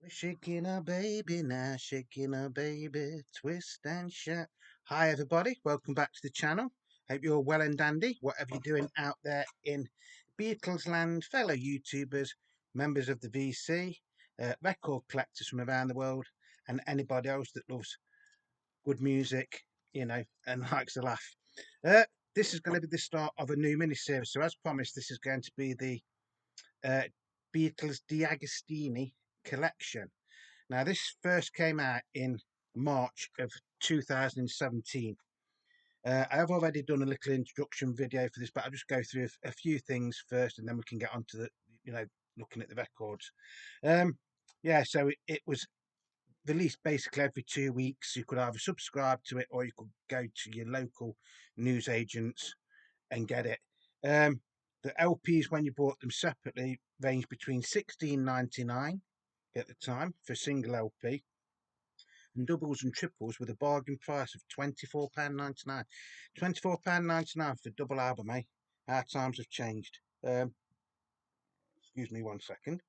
We're shaking a baby now, shaking a baby, twist and shout. Hi everybody, welcome back to the channel. Hope you're well and dandy, whatever you're doing out there in Beatles land, fellow YouTubers, members of the VC, record collectors from around the world, and anybody else that loves good music, and likes to laugh. This is going to be the start of a new mini-series, so as promised, this is going to be the uh, Beatles Deagostini collection. Now, this first came out in March of 2017. I have already done a little introduction video for this, but I'll just go through a few things first, and then we can get on to looking at the records. Yeah, so it was released basically every 2 weeks. You could either subscribe to it, or you could go to your local news agents and get it. The LPs, when you bought them separately, ranged between 16.99 at the time for a single LP, and doubles and triples with a bargain price of £24.99. £24.99 for a double album, eh? Our times have changed. Excuse me 1 second.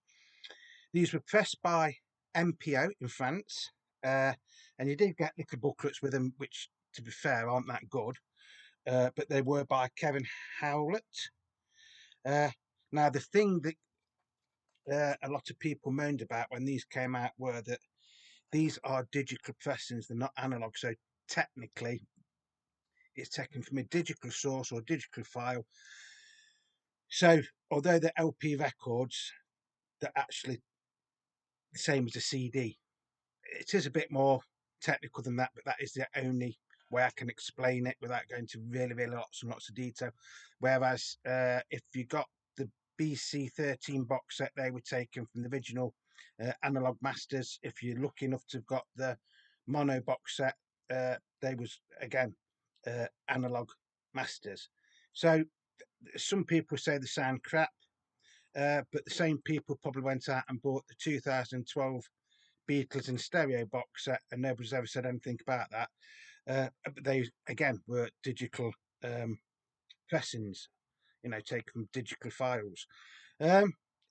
These were pressed by MPO in France, and you did get little booklets with them, which, to be fair, aren't that good. But they were by Kevin Howlett. Now, the thing that a lot of people moaned about when these came out were that these are digital pressings, they're not analog. So technically, it's taken from a digital source or digital file. So although the LP records, they're actually the same as a CD. It is a bit more technical than that, but that is the only way I can explain it without going to really lots and lots of detail. Whereas if you got the BC13 box set, they were taken from the original analog masters. If you're lucky enough to have got the mono box set, they was again analog masters. So some people say they sound crap, but the same people probably went out and bought the 2012 Beatles in stereo box set, and nobody's ever said anything about that. But they again were digital pressings, taken from digital files.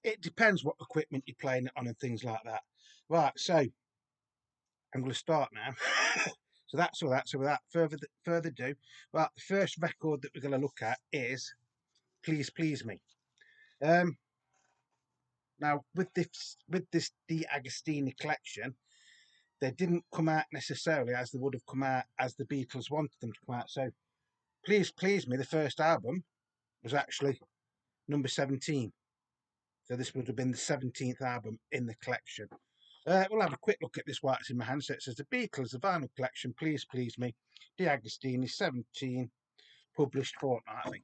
It depends what equipment you're playing it on and things like that. Right, so I'm going to start now. So that's all that. So without further ado, right, the first record that we're going to look at is "Please Please Me." Now with this Deagostini collection, they didn't come out necessarily as they would have come out as the Beatles wanted them to come out. So "Please Please Me," the first album, was actually number 17. So this would have been the 17th album in the collection. We'll have a quick look at this while it's in my hand. So it says "The Beatles, the vinyl collection, Please Please Me, Deagostini 17, published fortnightly."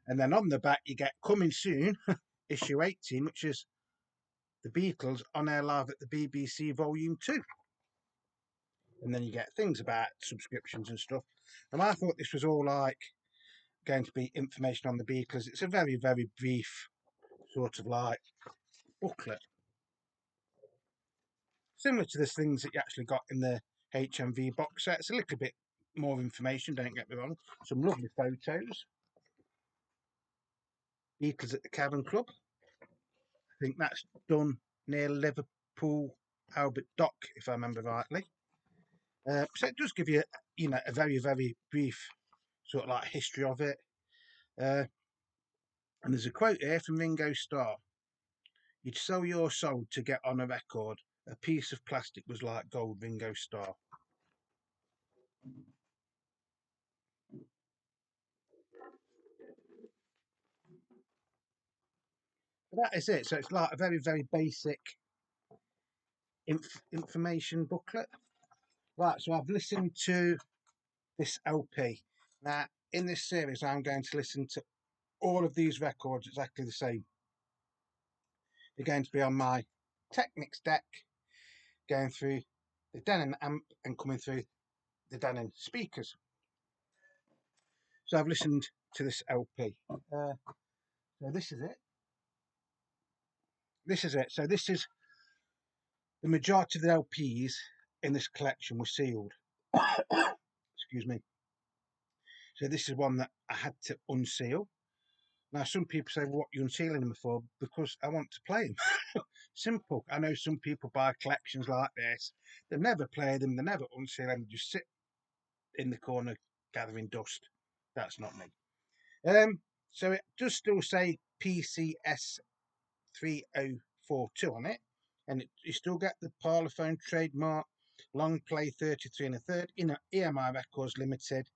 And then on the back you get "Coming Soon," issue 18, which is the Beatles on air live at the BBC Volume 2. And then you get things about subscriptions and stuff. And I thought this was all like going to be information on the Beatles. It's a very brief sort of like booklet, similar to the things that you actually got in the HMV box set. It's a little bit more information, don't get me wrong. Some lovely photos. Beatles at the Cavern Club. I think that's done near Liverpool Albert Dock, if I remember rightly. So it does give you, a very brief sort of like history of it. And there's a quote here from Ringo Starr: "You'd sell your soul to get on a record. A piece of plastic was like gold." Ringo Starr. But that is it. So it's like a very basic information booklet. Right, so I've listened to this LP. Now, in this series, I'm going to listen to all of these records exactly the same. They're going to be on my Technics deck, going through the Denon amp and coming through the Denon speakers. So I've listened to this LP. So this is it. This is it. So this is the majority of the LPs in this collection were sealed. Excuse me. So this is one that I had to unseal. Now, some people say, what are you unsealing them for? Because I want to play them. Simple. I know some people buy collections like this. They never play them. They never unseal them. They just sit in the corner gathering dust. That's not me. So it does still say PCS 3042 on it, and you still get the Parlophone trademark, long play 33 and a third, in EMI Records Limited,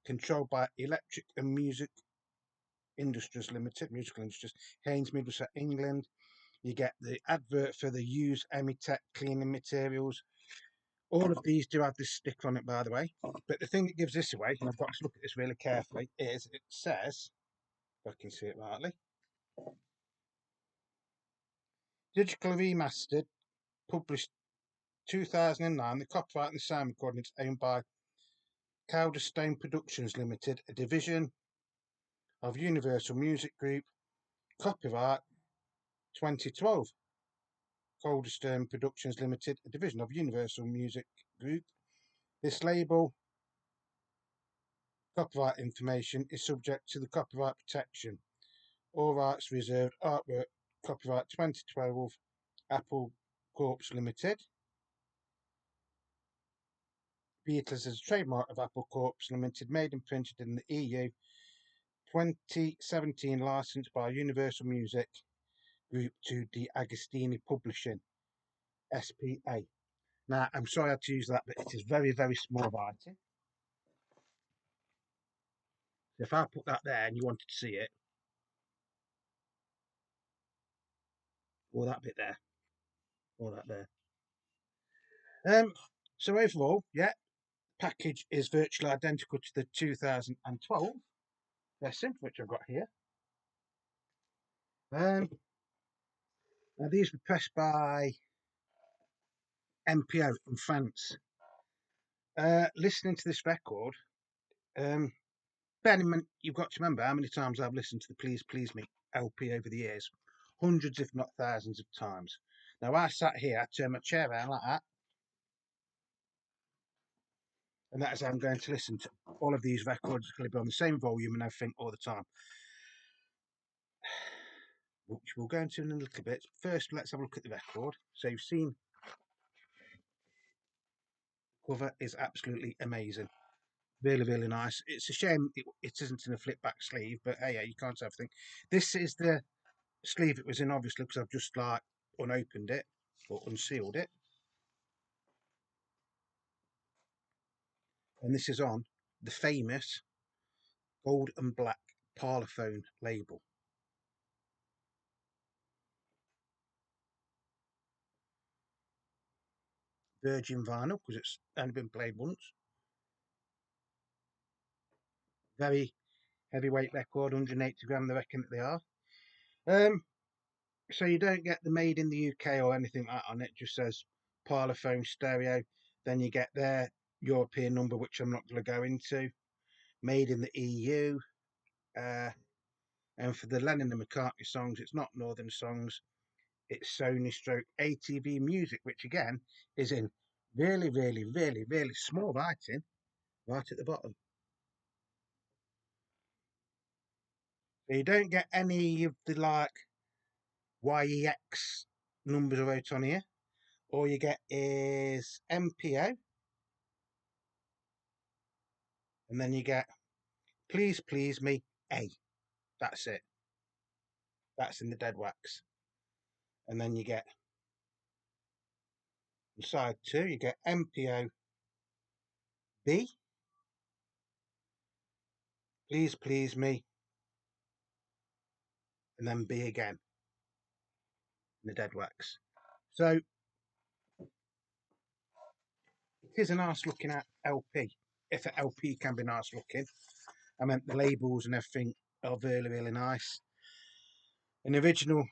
controlled by Electric and Music Industries Limited, Musical Industries, Haynes, Middlesex, England. You get the advert for the used Emitech cleaning materials. All of these do have this sticker on it, by the way. But the thing that gives this away, and I've got to look at this really carefully, is it says, if I can see it rightly, digital remastered, published 2009. The copyright and the sound recording is owned by Calderstone Productions Limited, a division of Universal Music Group. Copyright 2012. Calderstone Productions Limited, a division of Universal Music Group. This label copyright information is subject to the copyright protection. All rights reserved. Artwork copyright 2012. Apple Corps Limited. Beatles is a trademark of Apple Corps Limited, made and printed in the EU. 2017, licensed by Universal Music Group to Deagostini Publishing, SPA. Now, I'm sorry I had to use that, but it is very, very small writing. So if I put that there and you wanted to see it, or that bit there, or that there. So overall, yeah, package is virtually identical to the 2012 version, which I've got here. Now these were pressed by MPO in France. Listening to this record, Ben, you've got to remember how many times I've listened to the Please Please Me LP over the years. Hundreds, if not thousands of times. Now I sat here, I turned my chair around like that, and that is how I'm going to listen to all of these records. It's going to be on the same volume and everything all the time, which we'll go into in a little bit. First, let's have a look at the record. So you've seen the cover is absolutely amazing. Really, really nice. It's a shame it isn't in a flip back sleeve, but hey, yeah, you can't have everything. This is the sleeve it was in, obviously, because I've just like unopened it or unsealed it. And this is on the famous gold and black Parlophone label. Virgin vinyl, because it's only been played once. Very heavyweight record, 180 gram, I reckon that they are. So you don't get the made in the UK or anything like that on it, just says Parlophone stereo. Then you get their European number, which I'm not going to go into. Made in the EU. And for the Lennon and McCartney songs, it's not Northern songs. It's Sony stroke ATV music, which again is in really, really, really, really small writing right at the bottom. So you don't get any of the like YEX numbers out on here. All you get is MPO, and then you get Please Please Me A. That's it. That's in the dead wax. And then you get on side 2, you get MPO B. Please Please Me, and then B again in the dead wax. So it is a nice looking at LP. If an LP can be nice looking, I meant the labels and everything are really, really nice. An original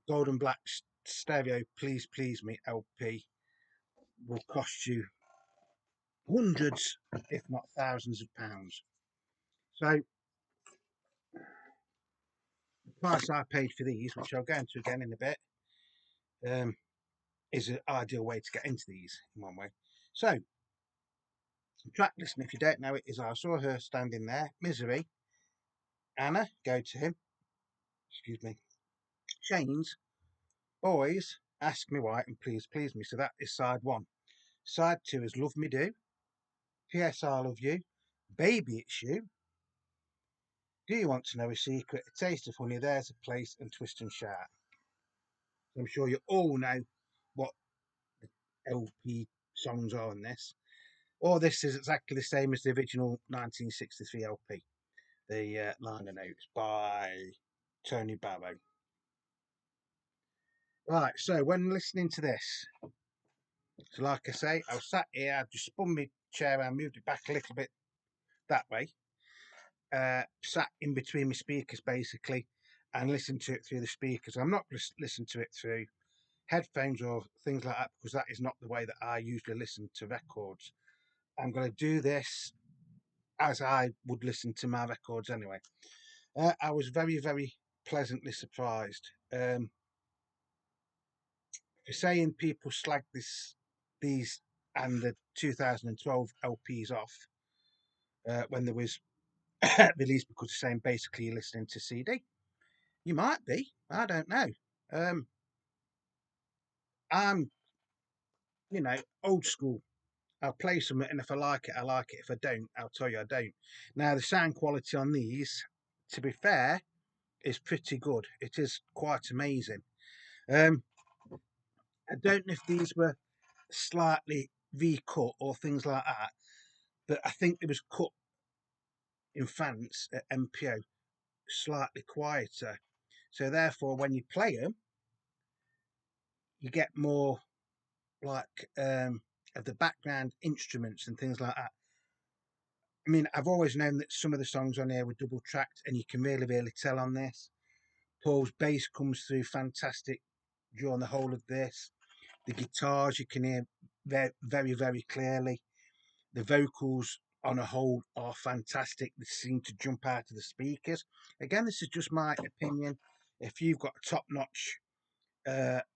gold and black stereo Please Please Me LP will cost you hundreds, if not thousands of pounds. So the price I paid for these, which I'll go into again in a bit, is an ideal way to get into these in one way. So track listing, if you don't know it, is I Saw Her Standing There, Misery, Anna, Go to Him, excuse me, Chains, Boys, Ask Me Why, and Please Please Me. So that is side one. Side two is Love Me Do, P.S. I Love You, Baby It's You, Do You Want to Know a Secret, A Taste of Honey, There's a Place, and Twist and Shout. I'm sure you all know what the LP songs are on this. Or this is exactly the same as the original 1963 LP, the liner notes by Tony Barrow. Right, so when listening to this, so like I say, I was sat here, I just spun my chair around, moved it back a little bit that way, sat in between my speakers basically, and listened to it through the speakers. I'm not going to listen to it through headphones or things like that because that is not the way that I usually listen to records. I'm going to do this as I would listen to my records anyway. I was very, very pleasantly surprised. For saying people slag these and the 2012 LPs off when there was released because they're saying basically you're listening to CD. You might be. I don't know. I'm, old school. I'll play something, and if I like it, I like it. If I don't, I'll tell you I don't. Now, the sound quality on these, to be fair, is pretty good. It is quite amazing. Um, I don't know if these were slightly recut or things like that, but I think it was cut in France at MPO slightly quieter. So therefore, when you play them, you get more like of the background instruments and things like that. I mean, I've always known that some of the songs on here were double tracked, and you can really, really tell on this. Paul's bass comes through fantastic during the whole of this. The guitars you can hear very, very, very clearly. The vocals on a whole are fantastic. They seem to jump out of the speakers. Again, this is just my opinion. If you've got top-notch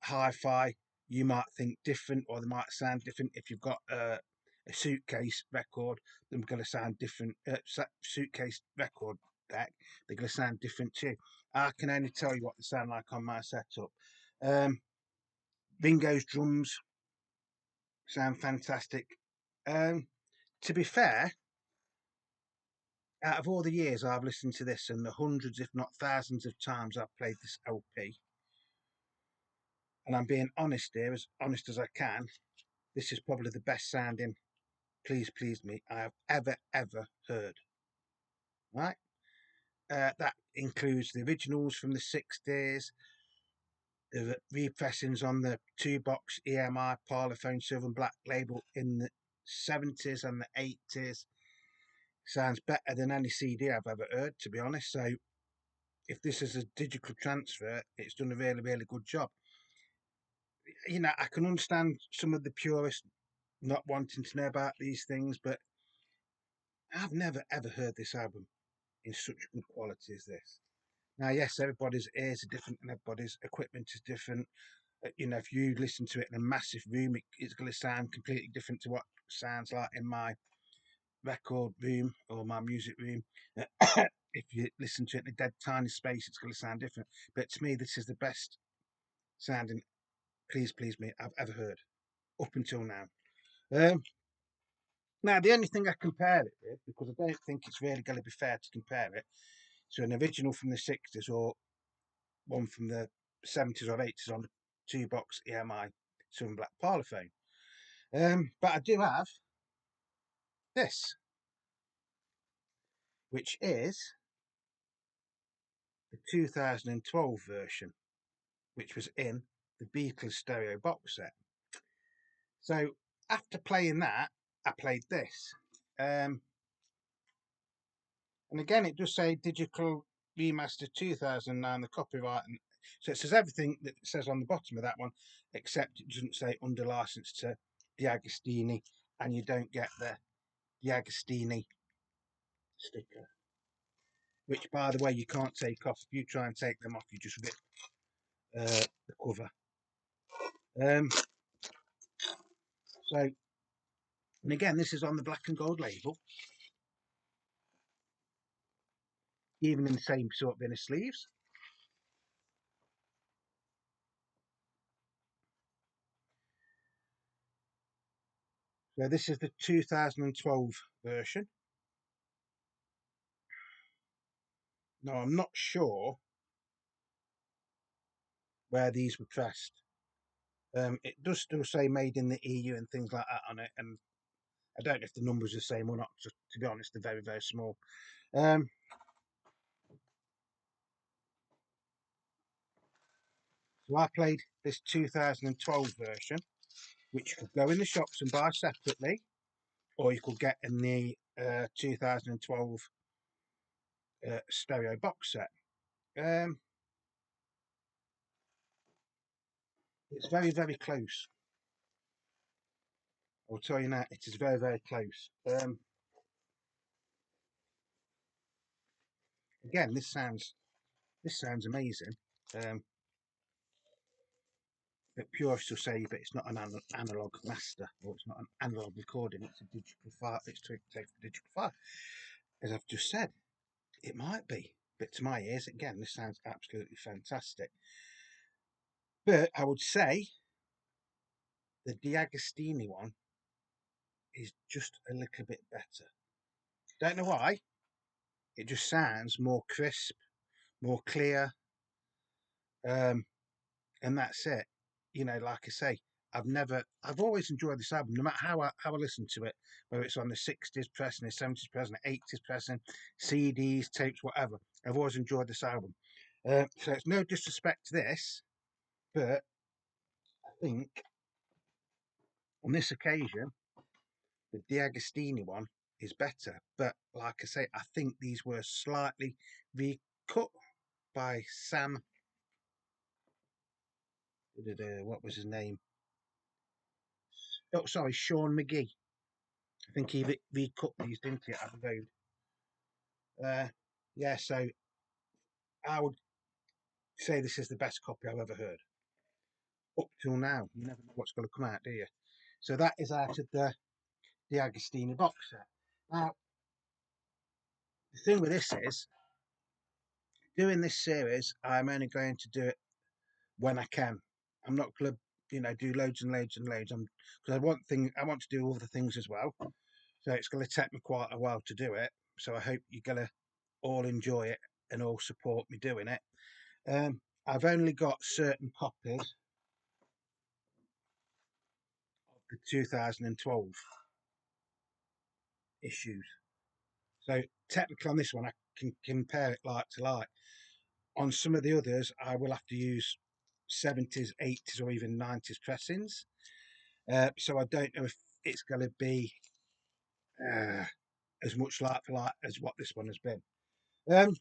hi-fi, you might think different, or they might sound different. If you've got a suitcase record, they're going to sound different. Suitcase record deck, they're going to sound different too. I can only tell you what they sound like on my setup. Ringo's drums sound fantastic. To be fair, out of all the years I've listened to this and the hundreds, if not thousands, of times I've played this LP, and I'm being honest here, as honest as I can, this is probably the best sounding Please Please Me I have ever heard. Right? That includes the originals from the 60s, the repressings on the 2-box EMI Parlophone Silver and Black label in the 70s and the 80s. Sounds better than any CD I've ever heard, to be honest. So if this is a digital transfer, it's done a really, really good job. I can understand some of the purists not wanting to know about these things, but I've never ever heard this album in such good quality as this. Now, yes, everybody's ears are different and everybody's equipment is different. If you listen to it in a massive room, it's going to sound completely different to what sounds like in my record room or my music room. If you listen to it in a dead tiny space, it's going to sound different. But to me, this is the best sounding Please Please Me I've ever heard up until now. Now, the only thing I compare it with, because I don't think it's really going to be fair to compare it to an original from the 60s or one from the 70s or 80s on the 2-box EMI Silver and Black Parlophone. But I do have this, which is the 2012 version, which was in the Beatles stereo box set. So after playing that, I played this. And again, it does say digital remaster 2009, the copyright. And so it says everything that it says on the bottom of that one, except it doesn't say under license to Deagostini, and you don't get the Deagostini sticker, which, by the way, you can't take off. If you try and take them off, you just rip the cover. So, and again, this is on the black and gold label, even in the same sort of inner sleeves. So this is the 2012 version. Now I'm not sure where these were pressed. It does still say made in the EU and things like that on it, and I don't know if the numbers are the same or not. Just to be honest, they're very, very small. Um, so I played this 2012 version, which you could go in the shops and buy separately, or you could get in the 2012 stereo box set. Um, it's very, very close. I'll tell you now, it is very, very close. Again, this sounds amazing. Um, but purists will say, but it's not an analog master, or it's not an analog recording. It's a digital file. It's to take a digital file. As I've just said, it might be, but to my ears, again, this sounds absolutely fantastic. But I would say the Deagostini one is just a little bit better. Don't know why. It just sounds more crisp, more clear, um, and that's it. Like I say, I've always enjoyed this album, no matter how I listen to it, whether it's on the 60s pressing, the 70s pressing, the 80s pressing, CDs, tapes, whatever. I've always enjoyed this album. So it's no disrespect to this, but I think on this occasion, the Deagostini one is better. But like I say, I think these were slightly recut by Sam. What was his name? Oh, sorry, Sean McGee. I think he recut these, didn't he, at the road? Yeah, so I would say this is the best copy I've ever heard. Up till now, you never know what's going to come out, do you? So that is out of the Agostini box set. Now, the thing with this is, doing this series, I'm only going to do it when I can. I'm not going to, do loads and loads and loads. Because I want to do other things as well. So it's going to take me quite a while to do it. So I hope you're going to all enjoy it and all support me doing it. I've only got certain copies of the 2012 issues. So technically on this one, I can compare it like to like. On some of the others, I will have to use 70s, 80s, or even 90s pressings. So I don't know if it's going to be uh, as much like for like as what this one has been. Um,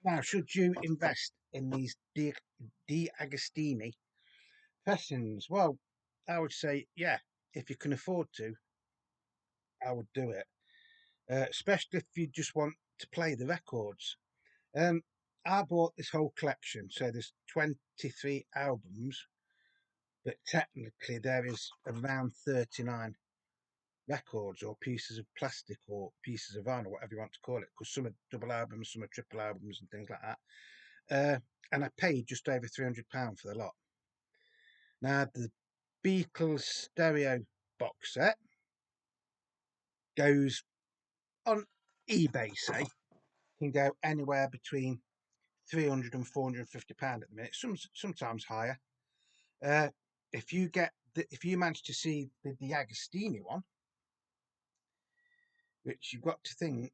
Now, should you invest in these De Agostini pressings? Well, I would say, yeah, if you can afford to, I would do it. Especially if you just want to play the records. Um, I bought this whole collection, so there's 23 albums, but technically there is around 39 records or pieces of plastic or pieces of vinyl, whatever you want to call it, because some are double albums, some are triple albums, and things like that. And I paid just over £300 for the lot. Now, the Beatles stereo box set goes on eBay, say, can go anywhere between £300 and £450 at the minute, sometimes higher. Uh, if you manage to see the Agostini one, which you've got to think,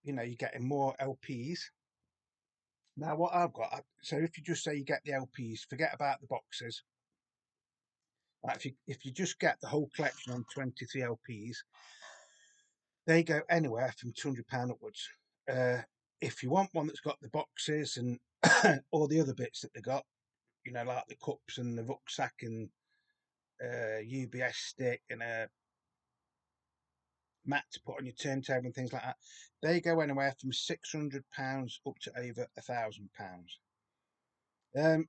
you're getting more LPs. Now, what I've got, so if you just say you get the LPs, forget about the boxes. Like if you just get the whole collection on 23 LPs, they go anywhere from £200 upwards. If you want one that's got the boxes and all the other bits that they got, like the cups and the rucksack and UBS stick and a mat to put on your turntable and things like that, they go anywhere from £600 up to over £1,000. Um,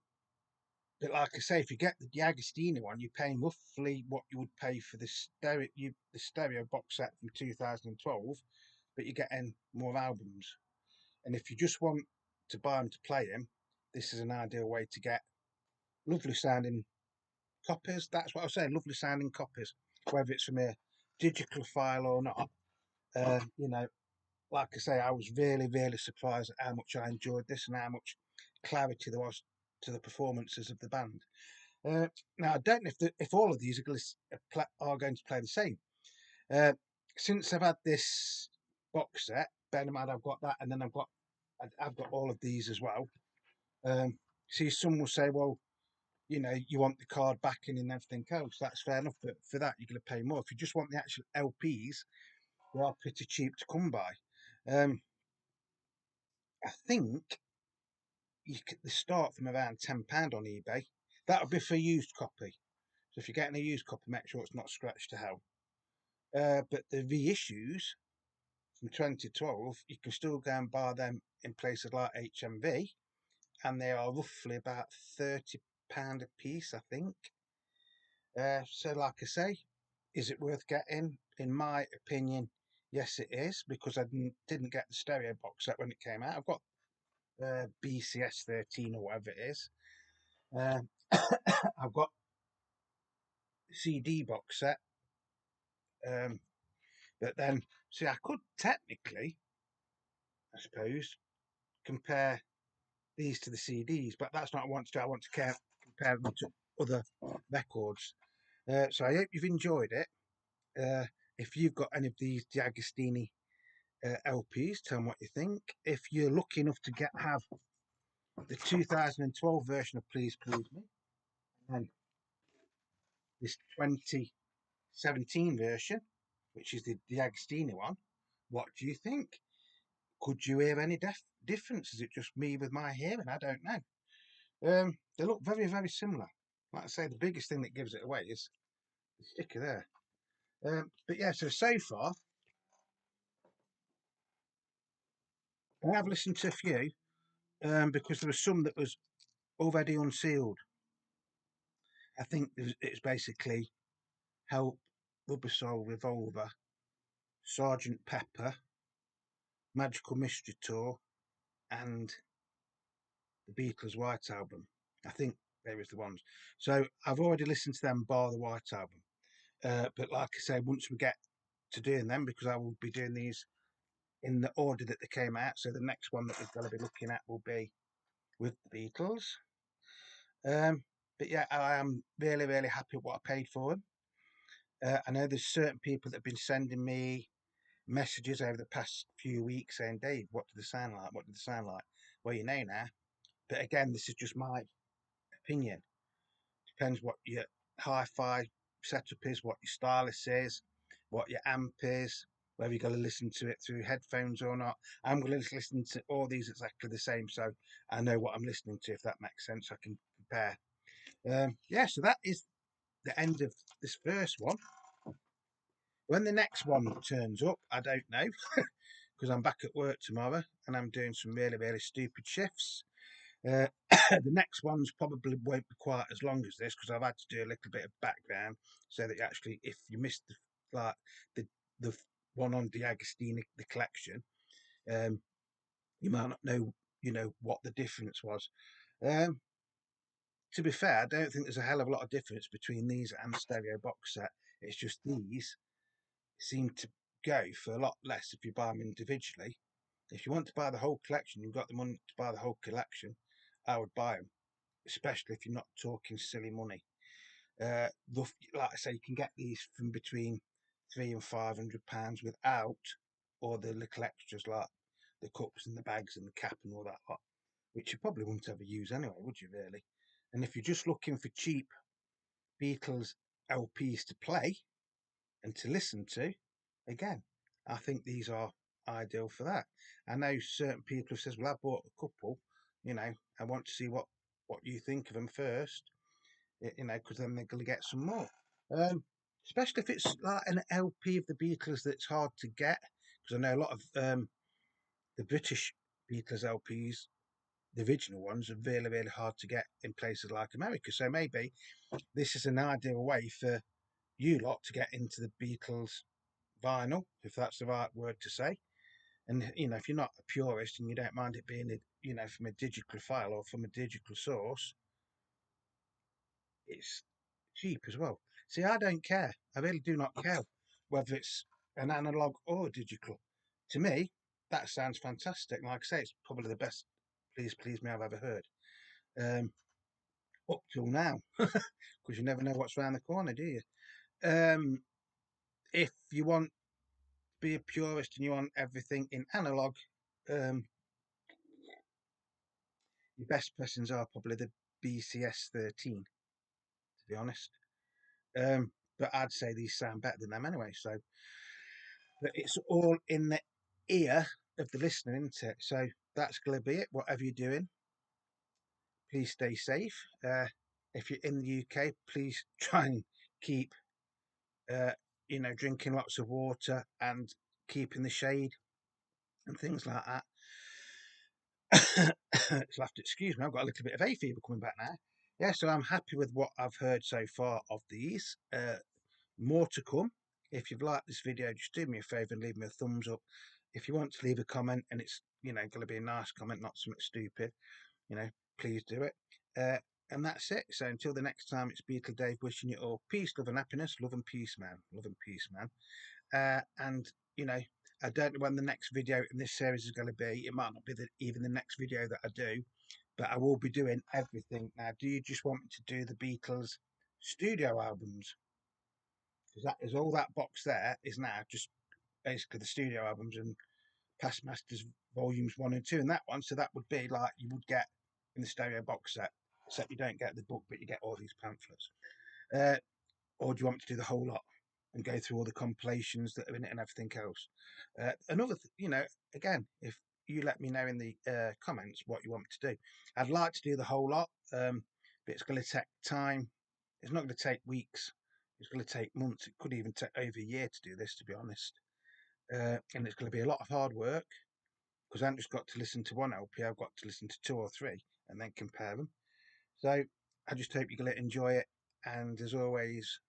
but like I say, if you get the Agostini one, you're paying roughly what you would pay for the stereo box set from 2012, but you're getting more albums. And if you just want to buy them to play them, this is an ideal way to get lovely sounding copies. That's what I was saying. Lovely sounding copies, whether it's from a digital file or not. You know, like I say, I was really surprised at how much I enjoyed this and how much clarity there was to the performances of the band. Uh, Now, I don't know if all of these are going to play the same. Uh, since I've had this box set, bear in mind I've got that, and then I've got all of these as well. See, some will say, well, you know, you want the card backing and everything else. That's fair enough, but for that you're going to pay more. If you just want the actual LPs, they are pretty cheap to come by. Um, I think they start from around £10 on eBay. That would be for a used copy. So if you're getting a used copy, make sure it's not scratched to hell. But the reissues from 2012, you can still go and buy them in places like HMV, and they are roughly about £30 a piece, I think. So, like I say, is it worth getting? In my opinion, yes, it is, because I didn't get the stereo box set when it came out. I've got BCS 13 or whatever it is. I've got CD box set, but then see, I could technically, I suppose, compare these to the CDs, but that's not what I want to do. I want to compare them to other records. So I hope you've enjoyed it. If you've got any of these Deagostini LPs, tell me what you think. If you're lucky enough to have the 2012 version of Please Please Me and this 2017 version, which is the Deagostini one, what do you think? Could you hear any difference? Is it just me with my hearing? I don't know. They look very similar. Like I say, the biggest thing that gives it away is the sticker there. But yeah, so far, I have listened to a few because there was some that was already unsealed. I think it's basically Help, Rubber Soul, Revolver, Sergeant Pepper, Magical Mystery Tour, and the Beatles White Album. I think they was the ones. So I've already listened to them bar the White Album. But like I say, once we get to doing them, because I will be doing these in the order that they came out. So the next one that we're going to be looking at will be with the Beatles. But yeah, I am really happy with what I paid for them. I know there's certain people that have been sending me messages over the past few weeks saying, Dave, what do they sound like? What do they sound like? Well, you know now. But again, this is just my opinion. Depends what your hi-fi setup is, what your stylus is, what your amp is, whether you're going to listen to it through headphones or not. I'm going to listen to all these exactly the same, so I know what I'm listening to, if that makes sense. I can compare. Yeah, so that is the end of this first one. When the next one turns up, I don't know, because I'm back at work tomorrow and I'm doing some really stupid shifts. The next ones probably won't be quite as long as this, because I've had to do a little bit of background so that you actually, if you missed the the one on Deagostini, the collection, um, you might not know, you know, what the difference was. Um, to be fair, I don't think there's a hell of a lot of difference between these and the stereo box set. It's just these seem to go for a lot less if you buy them individually. If you want to buy the whole collection, you've got the money to buy the whole collection, I would buy them, especially if you're not talking silly money. Like I say, you can get these from between £300 and £500 without all the little extras like the cups and the bags and the cap and all that lot, which you probably wouldn't ever use anyway, would you really? And if you're just looking for cheap Beatles LPs to play and to listen to, again, I think these are ideal for that. I know certain people have said, well, I bought a couple, you know, I want to see what you think of them first, you know, because then they're going to get some more. Especially if it's like an LP of the Beatles that's hard to get, because I know a lot of the British Beatles LPs, the original ones, are really hard to get in places like America. So maybe this is an ideal way for you lot to get into the Beatles vinyl, if that's the right word to say. And you know, if you're not a purist and you don't mind it being, you know, from a digital file or from a digital source, it's cheap as well. See, I don't care. I really do not care whether it's an analog or digital. To me, that sounds fantastic. Like I say, it's probably the best Please Please Me I've ever heard. Up till now, because you never know what's around the corner, do you? Um, if you want to be a purist and you want everything in analog, um, your best pressings are probably the BCS 13, to be honest. But I'd say these sound better than them anyway. So, but it's all in the ear of the listener, isn't it? So that's going to be it. Whatever you're doing, please stay safe. If you're in the UK, please try and keep, uh, drinking lots of water and keeping the shade and things like that. You'll have to excuse me. I've got a little bit of hay fever coming back now. Yeah, so I'm happy with what I've heard so far of these. More to come. If you've liked this video, just do me a favour and leave me a thumbs up. If you want to leave a comment and it's going to be a nice comment, not something stupid, please do it. And that's it. So until the next time, it's Beatle Dave wishing you all peace, love, and happiness. Love and peace, man. Love and peace, man. And I don't know when the next video in this series is going to be. It might not be even the next video that I do, but I will be doing everything. Now, do you just want me to do the Beatles studio albums? Because that is all that box there is now just basically the studio albums and Past Masters volumes 1 and 2, and that one. So that would be like you would get in the stereo box set, except you don't get the book, but you get all these pamphlets. Uh, or do you want me to do the whole lot and go through all the compilations that are in it and everything else? Again, if you let me know in the comments what you want me to do, I'd like to do the whole lot, but it's going to take time. It's not going to take weeks. It's going to take months. It could even take over a year to do this, to be honest. And it's going to be a lot of hard work because I haven't just got to listen to one LP. I've got to listen to 2 or 3 and then compare them. So I just hope you're going to enjoy it. And as always,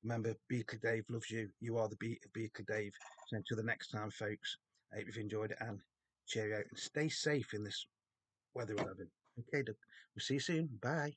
remember, Beatle Dave loves you. You are the beat of Beatle Dave. So until the next time, folks, I hope you've enjoyed it and cheerio and stay safe in this weather we're having. Okay, we'll see you soon. Bye.